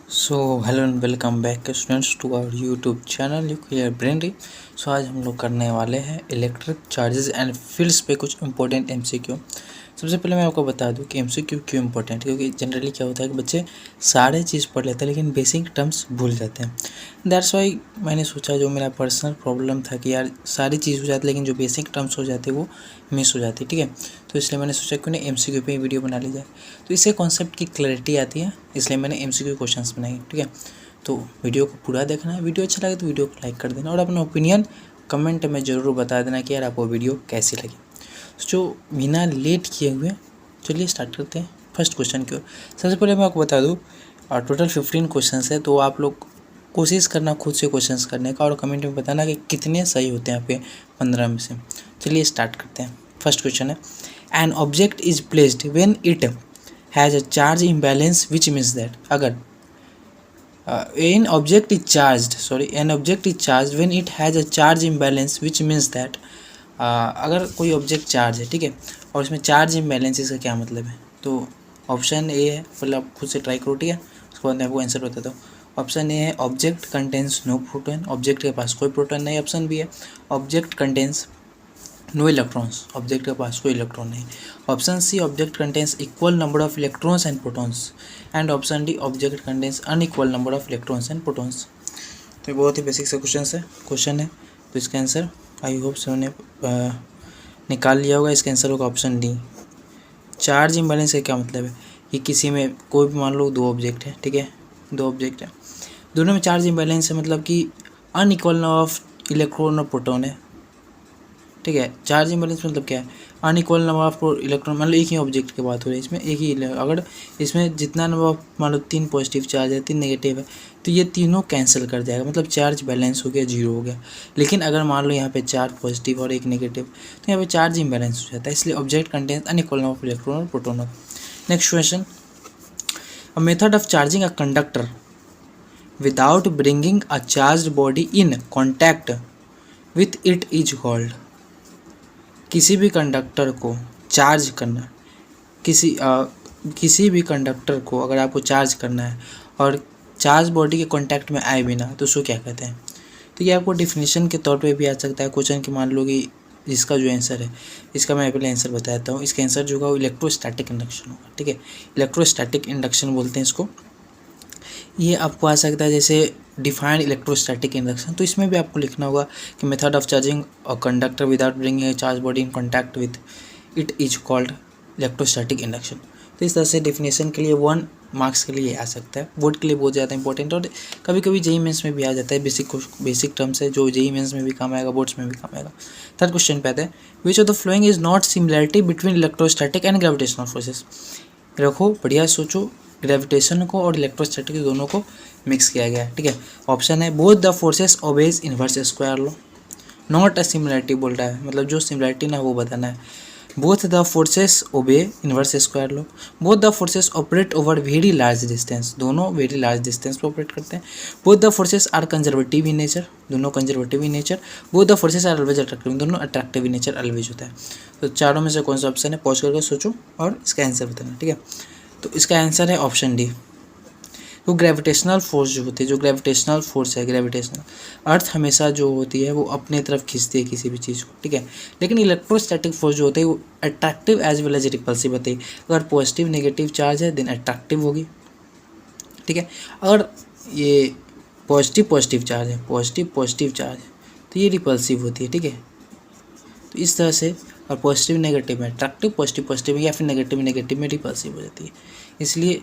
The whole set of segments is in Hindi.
So hello and welcome back students to our YouTube channel U Clear Brainery. सो आज हम लोग करने वाले हैं इलेक्ट्रिक चार्जेस एंड फील्ड्स पे कुछ इंपॉर्टेंट एमसीक्यू। सबसे पहले मैं आपको बता दूं कि एमसीक्यू क्यों इंपॉर्टेंट है, क्योंकि जनरली क्या होता है कि बच्चे सारे चीज़ पढ़ लेते हैं लेकिन बेसिक टर्म्स भूल जाते हैं। दैट्स वाई मैंने सोचा, जो मेरा पर्सनल प्रॉब्लम था कि यार सारी चीज़ हो जाती लेकिन जो बेसिक टर्म्स हो जाते वो मिस हो जाती, ठीक है। तो इसलिए मैंने सोचा क्यों नहीं एमसीक्यू पे वीडियो बना ली जाए, तो इससे कॉन्सेप्ट की क्लैरिटी आती है, इसलिए मैंने एमसीक्यू क्वेश्चंस बनाए, ठीक है। तो वीडियो को पूरा देखना है, वीडियो अच्छा लगे तो वीडियो को लाइक कर देना और अपना ओपिनियन कमेंट में ज़रूर बता देना कि यार आपको वीडियो कैसी लगी। जो बिना लेट किए हुए चलिए स्टार्ट करते हैं फर्स्ट क्वेश्चन की ओर। सबसे पहले मैं आपको बता दूँ टोटल 15 क्वेश्चन है, तो आप लोग कोशिश करना खुद से क्वेश्चंस करने का और कमेंट में बताना कि कितने सही होते हैं आपके 15 में से। चलिए स्टार्ट करते हैं। फर्स्ट क्वेश्चन है, an object is placed when it has a charge imbalance which means that. अगर an object is charged when it has a charge imbalance which means that अगर कोई ऑब्जेक्ट चार्ज है, ठीक है, और इसमें चार्ज इम्बैलेंस, इसका क्या मतलब है। तो ऑप्शन ए है, मतलब खुद से ट्राई करो, ठीक है, उसके बाद मैं आपको आंसर बताता हूँ। ऑप्शन ए है object contains no proton, object के पास कोई प्रोटॉन नहीं। ऑप्शन बी है object contains no electrons, object के पास कोई इलेक्ट्रॉन नहीं। Option C object contains equal number of electrons and protons, and option D object contains unequal number of electrons and protons. तो बहुत ही बेसिक सा क्वेश्चन है, तो इसका आंसर आई होप सबने निकाल लिया होगा। इसका आंसर होगा ऑप्शन डी। चार्ज इम्बैलेंस का क्या मतलब है कि किसी में कोई भी मान लो दो ऑब्जेक्ट है, ठीक है, दो ऑब्जेक्ट है, दोनों में चार्ज इम्बैलेंस है, मतलब कि अनइक्वल नंबर ऑफ इलेक्ट्रॉन और प्रोटॉन है, ठीक है। चार्ज इम्बैलेंस मतलब क्या है, अनइक्वल नंबर ऑफ इलेक्ट्रॉन, मतलब एक ही ऑब्जेक्ट की बात हो रही है, इसमें एक ही अगर इसमें जितना नंबर ऑफ मान लो 3 पॉजिटिव चार्ज है 3 नेगेटिव है, तो ये तीनों कैंसिल कर जाएगा, मतलब चार्ज बैलेंस हो गया, जीरो हो गया। लेकिन अगर मान लो यहाँ पे 4 पॉजिटिव और 1 नेगेटिव, तो यहाँ पे चार्ज इम्बैलेंस हो जाता है, इसलिए object contains unequal number of electron और proton. Next question, a method of charging a conductor without bringing a charge body in contact with it is called. किसी भी कंडक्टर को चार्ज करना, किसी भी कंडक्टर को अगर आपको चार्ज करना है और चार्ज बॉडी के कांटेक्ट में आए बिना, तो उसको क्या कहते हैं। तो ये आपको डिफिनीशन के तौर पे भी आ सकता है क्वेश्चन की। मान लो कि इसका जो आंसर है, इसका मैं पहले आंसर बताता हूँ। इसका आंसर जो होगा वो इलेक्ट्रोस्टैटिक इंडक्शन होगा, ठीक है। इलेक्ट्रोस्टैटिक इंडक्शन बोलते हैं इसको। ये आपको आ सकता है जैसे डिफाइंड इलेक्ट्रोस्टैटिक इंडक्शन, तो इसमें भी आपको लिखना होगा कि method of charging a conductor without bringing a charge body in contact with it is called electrostatic induction. तो इस तरह से डिफिनेशन के लिए 1 मार्क्स के लिए आ सकता है, बोर्ड के लिए बहुत ज़्यादा इंपॉर्टेंट, और कभी कभी जेई मेंस में भी आ जाता है। बेसिक टर्म्स है जो जेई मेंस में भी काम आएगा, बोर्ड्स में भी काम आएगा। थर्ड क्वेश्चन पे आता है, which of the following is not similarity between electrostatic and gravitational forces. रखो, बढ़िया सोचो, ग्रेविटेशन को और इलेक्ट्रोस्टैटिक दोनों को मिक्स किया गया है, ठीक है। ऑप्शन है both the forces obeys inverse square law. Not a similarity बोल रहा है, मतलब जो सिमिलरिटी ना वो बताना है। Both the forces obey inverse square law. Both the forces operate over very large distance, दोनों वेरी लार्ज डिस्टेंस पर ऑपरेट करते हैं। Both the forces are conservative in nature, दोनों conservative in nature. Both the forces are always attractive, दोनों अट्रैक्टिव इन नेचर ऑलवेज होता है। तो चारों में से कौन सा ऑप्शन है, पॉज करके सोचो और इसका आंसर बताना, ठीक है। तो इसका आंसर है ऑप्शन डी। तो ग्रेविटेशनल फोर्स जो होती है, जो ग्रेविटेशनल फोर्स है, ग्रेविटेशनल अर्थ हमेशा जो होती है वो अपने तरफ खींचती है किसी भी चीज़ को, ठीक है। लेकिन इलेक्ट्रोस्टैटिक फोर्स जो होती है वो attractive as well as repulsive होती है। अगर पॉजिटिव नेगेटिव चार्ज है देन अट्रैक्टिव होगी, ठीक है। अगर ये पॉजिटिव पॉजिटिव चार्ज है, पॉजिटिव चार्ज है, तो ये रिपल्सिव होती है, ठीक है। तो इस तरह से, और पॉजिटिव नेगेटिव में अट्रैक्टिव, पॉजिटिव पॉजिटिव या फिर नेगेटिव में रिपल्सिव हो जाती है, इसलिए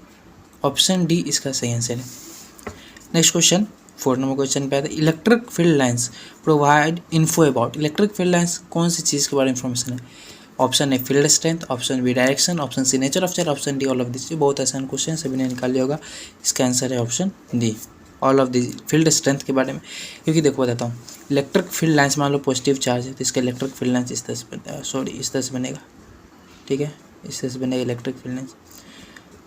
ऑप्शन डी इसका सही आंसर है। नेक्स्ट क्वेश्चन, 4 नंबर क्वेश्चन पे आता है, electric field lines provide info about. Electric field lines कौन सी चीज़ के बारे में इन्फॉर्मेशन है। Option A field strength, option B direction, option C nature of charge, option D all of this. बहुत आसान क्वेश्चन, सभी ने निकाल लिया होगा। इसका आंसर है option D, all of this. Field strength के बारे में, क्योंकि देखो बताता हूँ, इलेक्ट्रिक फील्ड लाइन्स मान लो पॉजिटिव चार्ज है तो इसका इलेक्ट्रिक फील्ड लाइन्स इस तरह से इस तरह से बनेगा, ठीक है, इस तरह से बनेगा इलेक्ट्रिक फील्ड लाइन्स।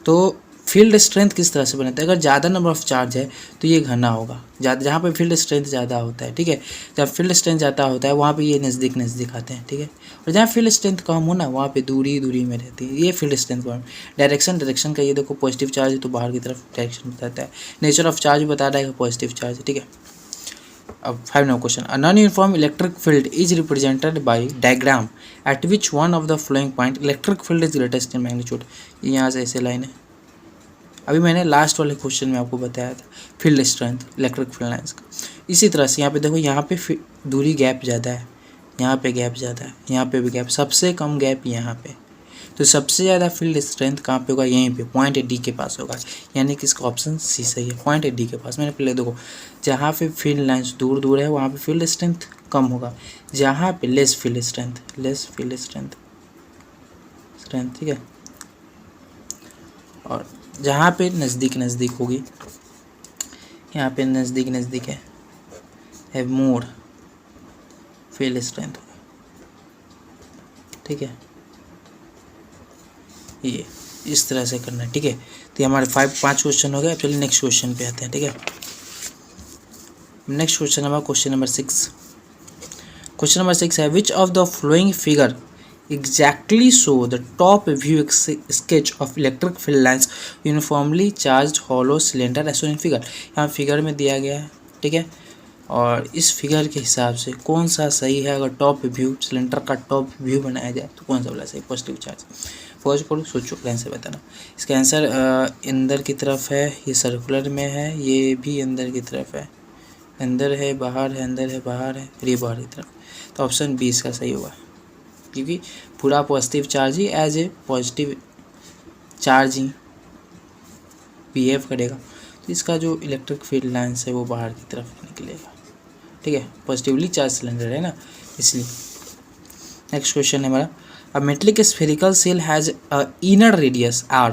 तो फील्ड स्ट्रेंथ किस तरह से बनता है, अगर ज़्यादा नंबर ऑफ चार्ज है तो ये घना होगा, जहाँ पे फील्ड स्ट्रेंथ ज़्यादा होता है, ठीक है, जब फील्ड स्ट्रेंथ ज़्यादा होता है वहाँ पे ये नज़दीक नज़दीक आते हैं, ठीक है, और जहाँ फील्ड स्ट्रेंथ कम हो ना वहाँ पे दूरी दूरी में रहती है, ये फील्ड स्ट्रेंथ कम। डायरेक्शन का ये देखो पॉजिटिव चार्ज है तो बाहर की तरफ डायरेक्शन बताता है, नेचर ऑफ चार्ज बता रहा है पॉजिटिव चार्ज, ठीक है। अब 5 number question, a non uniform electric field is represented by diagram eight which one of the flowing point electric field is greatest in magnitude. यहाँ से ऐसे लाइन है, अभी मैंने लास्ट वाले क्वेश्चन में आपको बताया था field strength electric field lines का। इसी तरह से यहाँ पे देखो, यहाँ पे दूरी गैप ज़्यादा है, यहाँ पे गैप ज़्यादा है, यहाँ पे भी गैप, सबसे कम गैप यहाँ पे, तो सबसे ज़्यादा फील्ड स्ट्रेंथ कहाँ पे होगा, यहीं पे पॉइंट डी के पास होगा, यानी कि इसका ऑप्शन सी सही है, पॉइंट डी के पास। मैंने पहले देखो, जहाँ पे फील्ड लाइन्स दूर दूर है वहाँ पे फील्ड स्ट्रेंथ कम होगा, जहाँ पे लेस फील्ड स्ट्रेंथ, ठीक है, और जहाँ पे नज़दीक नज़दीक होगी, यहाँ पे नज़दीक नज़दीक है मोर फील्ड स्ट्रेंथ होगा, ठीक है, ये इस तरह से करना है, ठीक है। तो ये हमारे 5 क्वेश्चन हो गए। अब चलिए नेक्स्ट क्वेश्चन पे आते हैं, ठीक है। नेक्स्ट क्वेश्चन हमारा क्वेश्चन नंबर 6। क्वेश्चन नंबर 6 है, which of the flowing figure exactly show the top view sketch of electric field lines uniformly charged hollow cylinder as shown in figure। यहाँ फिगर में दिया गया है, ठीक है, और इस फिगर के हिसाब से कौन सा सही है, अगर टॉप व्यू सिलेंडर का टॉप व्यू बनाया जाए तो कौन सा वाला सही, पॉजिटिव चार्ज। पॉज करो, सोचो, आंसर बताना। इसका आंसर अंदर की तरफ है, ये सर्कुलर में है, ये भी अंदर की तरफ है, अंदर है बाहर है, अंदर है बाहर है, ये बाहर की तरफ, तो ऑप्शन बी इसका सही होगा, क्योंकि पूरा पॉजिटिव चार्ज ही एज ए पॉजिटिव चार्ज ही बिहेव करेगा, तो इसका जो इलेक्ट्रिक फील्ड लाइन्स है वो बाहर की तरफ निकलेगा, ठीक है, पॉजिटिवली चार्ज सिलेंडर है ना, इसलिए। नेक्स्ट क्वेश्चन है हमारा, a metallic spherical shell has a inner radius r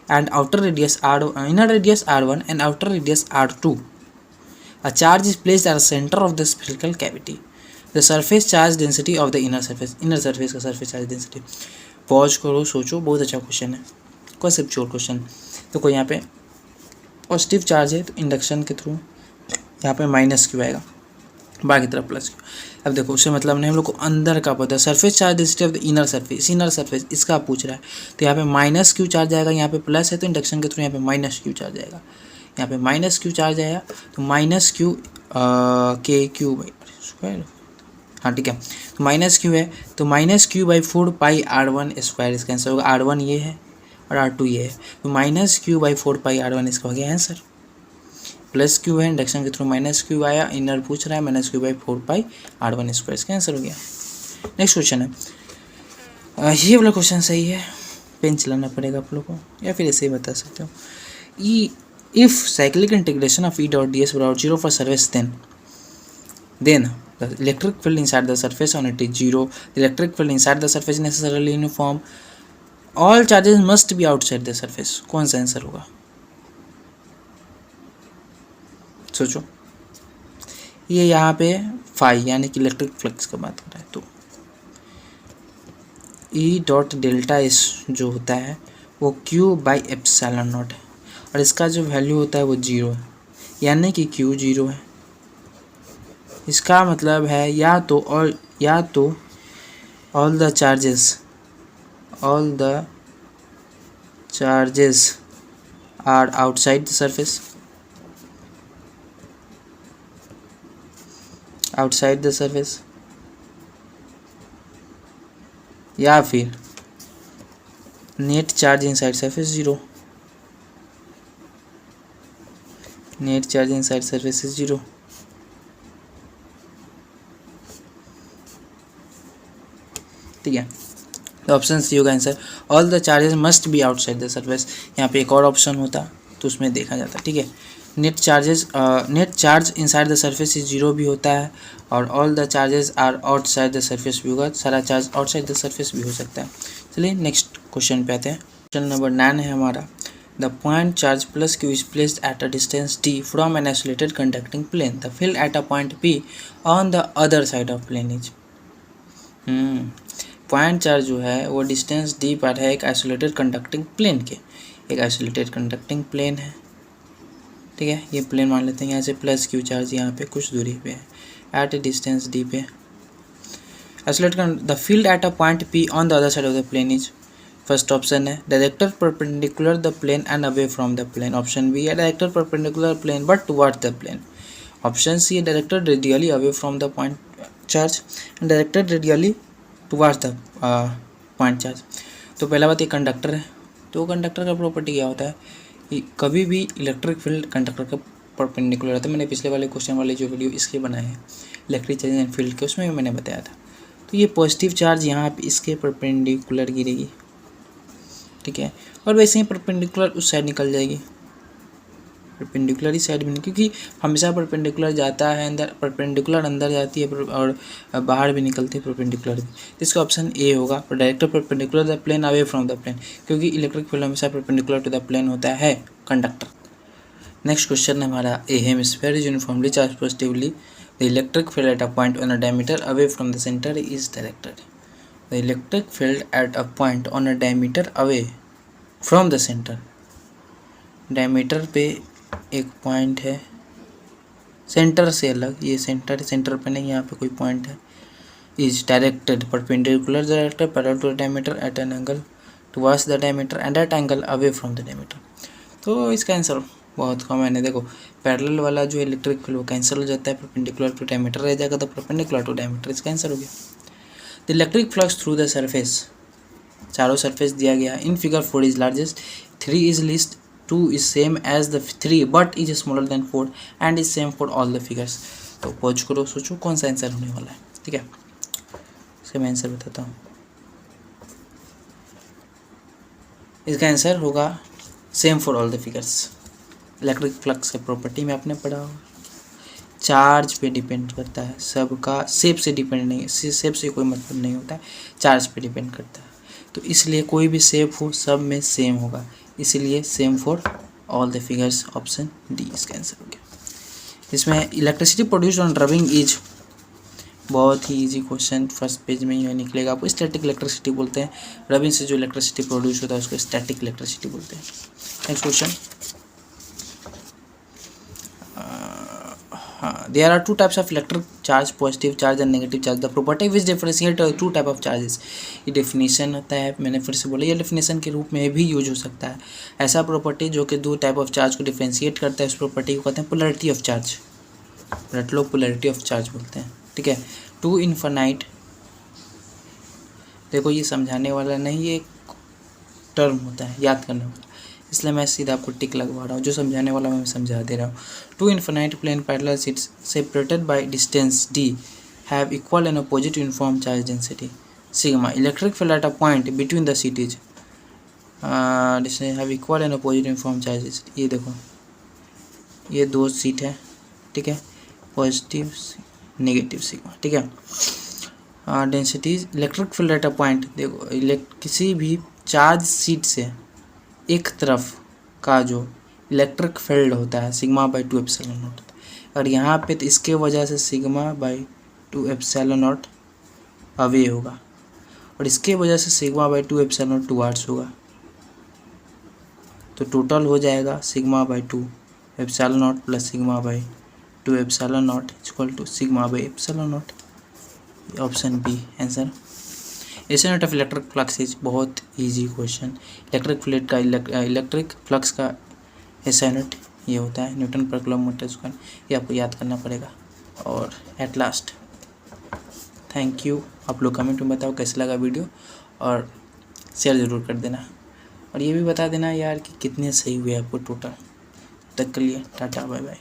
and outer radius inner radius r1 and outer radius r2. A charge is placed at the center of the spherical cavity. The surface charge density of the inner surface का surface charge density। पॉज करो, सोचो, बहुत अच्छा क्वेश्चन है, कॉन्सेप्चुअल क्वेश्चन। तो कोई यहाँ पे पॉजिटिव चार्ज है तो इंडक्शन के थ्रू यहाँ पे माइनस क्यू आएगा, बाकी तरफ प्लस क्यू। अब देखो, उससे मतलब नहीं, हम लोग को अंदर का पता है, surface charge density of the inner surface इसका पूछ रहा है, तो यहाँ पे माइनस क्यू चार्ज आएगा, यहाँ पे प्लस है तो इंडक्शन के थ्रू यहाँ पे माइनस क्यू चार्ज आएगा, यहाँ पे माइनस क्यू चार्ज आएगा, तो माइनस क्यू के क्यू बाई स्क्वायर, हाँ ठीक है, तो माइनस क्यू है तो minus Q by 4πr1 square इसका आंसर होगा। r1 ये है और r2 ये है, तो माइनस क्यू बाई 4πr1 इसका हो गया आंसर। प्लस क्यू है, इंडक्शन के थ्रू माइनस क्यू आया, इनर पूछ रहा है, minus Q by 4πr1 square इसका आंसर हो गया। नेक्स्ट क्वेश्चन है, ये वाला क्वेश्चन सही है, पेन चलाना पड़ेगा आप लोग को, या फिर ऐसे ही बता सकते हो। If cyclic integration of E dot D S बराबर 0 for surface, then the electric field inside the surface on it is 0. The electric field inside the surface is necessarily uniform. All charges must be outside the surface. कौन सा आंसर होगा, सोचो। ये यहाँ पे फाई यानी कि इलेक्ट्रिक फ्लक्स का बात कर रहा है, तो ई डॉट डेल्टा एस जो होता है वो क्यू बाई एप्सिलॉन नॉट है, और इसका जो वैल्यू होता है वो 0 है, यानी कि क्यू 0 है। इसका मतलब है या तो all the charges are outside the surface, या फिर net charge inside surface 0, net charge inside surface is 0। ठीक है, तो ऑप्शन सी होगा answer, all the charges must be outside the surface. यहाँ पे एक और ऑप्शन होता तो उसमें देखा जाता, ठीक है, net charge inside the surface is 0 भी होता है, और all the charges are outside the surface भी होगा, सारा चार्ज आउटसाइड द सरफेस भी हो सकता है। चलिए नेक्स्ट क्वेश्चन पे आते हैं। क्वेश्चन नंबर 9 है हमारा, the point charge plus Q is placed at a distance d from an isolated conducting plane, the field at a point p on the other side of plane is. Point charge जो है वो डिस्टेंस d पर है एक आइसोलेटेड कंडक्टिंग प्लेन के, एक आइसोलेटेड कंडक्टिंग प्लेन है, ठीक है। ये प्लेन मान लेते हैं, यहाँ से प्लस क्यू चार्ज यहाँ पे कुछ दूरी पे है एट ए डिस्टेंस डी पे। Isolated the field at a point P on the other side of the plane is, first option है directed perpendicular the plane and away from the plane. Option B है directed perpendicular plane but towards the plane. Option C है directed radially away from the point charge and directed radially towards the point charge. तो पहला बात ये कंडक्टर है, तो कंडक्टर का प्रॉपर्टी क्या होता है कि कभी भी इलेक्ट्रिक फील्ड कंडक्टर का परपेंडिकुलर होता है। मैंने पिछले वाले क्वेश्चन वाले जो वीडियो इसके बनाए हैं इलेक्ट्रिक चार्ज एंड फील्ड के, उसमें भी मैंने बताया था। तो ये पॉजिटिव चार्ज यहाँ पे इसके परपेंडिकुलर गिरेगी, ठीक है, और वैसे ही परपेंडिकुलर उस साइड निकल जाएगी, परपेंडिकुलर ही साइड में, क्योंकि हमेशा परपेंडिकुलर जाता है अंदर, परपेंडिकुलर अंदर जाती है और बाहर भी निकलती है परपेंडिकुलर भी। तो इसका ऑप्शन ए होगा, directed perpendicular the plane away from the plane, क्योंकि इलेक्ट्रिक फील्ड हमेशा परपेंडिकुलर टू द प्लेन होता है कंडक्टर। नेक्स्ट क्वेश्चन है हमारा, a hemisphere is uniformly charge positively, the electric field at a point on a diameter away from the centre is directed. The electric field at a point on a diameter away from the centre, diameter पे एक पॉइंट है, सेंटर से अलग, ये सेंटर पे नहीं, यहाँ पे कोई पॉइंट है, is directed perpendicular director parallel to the diameter at an angle towards the diameter and at angle away from the diameter. तो इसका आंसर बहुत कॉमन है, देखो पैरेलल वाला जो इलेक्ट्रिक फील्ड वो कैंसिल हो जाता है, परपेंडिकुलर टू डायमीटर रह जाएगा, तो परपेंडिकुलर टू डायमीटर इसका आंसर हो गया। The electric flux through the surface, चारों सरफेस दिया गया, in figure 4 is largest, 3 is least, 2 is same as the 3 but is smaller than 4 and is same for all the figures। तो पॉज करो, सोचो कौन सा आंसर होने वाला है, ठीक है। इसका मैं आंसर बताता हूँ, इसका आंसर होगा same for all the figures. Electric flux का प्रॉपर्टी में आपने पढ़ा होगा, चार्ज पे डिपेंड करता है, सबका शेप से डिपेंड नहीं, शेप से कोई मतलब नहीं होता है, चार्ज पे डिपेंड करता है। तो इसलिए कोई भी शेप हो सब में सेम होगा, इसलिए same for all the figures, option D इसका आंसर हो गया। इसमें electricity produced on rubbing is, बहुत ही इजी क्वेश्चन, फर्स्ट पेज में ही निकलेगा आपको। स्टैटिक इलेक्ट्रिसिटी बोलते हैं, रबिंग से जो इलेक्ट्रिसिटी प्रोड्यूस होता है उसको स्टैटिक इलेक्ट्रिसिटी बोलते हैं। Next question, there are two types of electric charge, positive charge and negative charge. The property which differentiate two type of charges, ये डेफिनेशन होता है, मैंने फिर से बोला ये डेफिनेशन के रूप में भी यूज हो सकता है। ऐसा प्रॉपर्टी जो कि दो टाइप ऑफ चार्ज को डिफ्रेंशिएट करता है, उस प्रॉपर्टी को कहते हैं पोलैरिटी ऑफ चार्ज, रट लो पोलैरिटी ऑफ चार्ज बोलते हैं, ठीक है। टू इनफाइनाइट, देखो ये समझाने वाला नहीं, ये टर्म होता है याद करने वाला, इसलिए मैं सीधा आपको टिक लगवा रहा हूँ, जो समझाने वाला मैं समझा दे रहा हूँ। Two infinite plane parallel sheets separated by distance d have equal and opposite uniform charge density sigma. Electric field at a point between the sheet is have equal and opposite uniform charge. ये देखो ये दो शीट है, ठीक है, पॉजिटिव नेगेटिव सिग्मा, ठीक है। Densities electric field at a point, देखो किसी भी चार्ज शीट से एक तरफ का जो इलेक्ट्रिक फील्ड होता है सिग्मा बाई 2 एप्सिलॉन नॉट, और यहाँ पे तो इसके वजह से sigma by 2 epsilon naught away होगा, और इसके वजह से sigma by 2 epsilon naught towards होगा, तो टोटल हो जाएगा sigma by 2 epsilon naught plus sigma by 2 epsilon naught equal to sigma by epsilon naught. Option B answer. S unit of electric flux is, बहुत इजी क्वेश्चन, इलेक्ट्रिक फ्लूइड का इलेक्ट्रिक फ्लक्स का एस यूनिट ये होता है न्यूटन पर किलोमीटर स्क्वायर, ये आपको याद करना पड़ेगा। और एट लास्ट थैंक यू, आप लोग कमेंट में बताओ कैसे लगा वीडियो, और शेयर ज़रूर कर देना, और ये भी बता देना यार कि कितने सही हुए आपको टोटल। तक के लिए टाटा बाय बाय।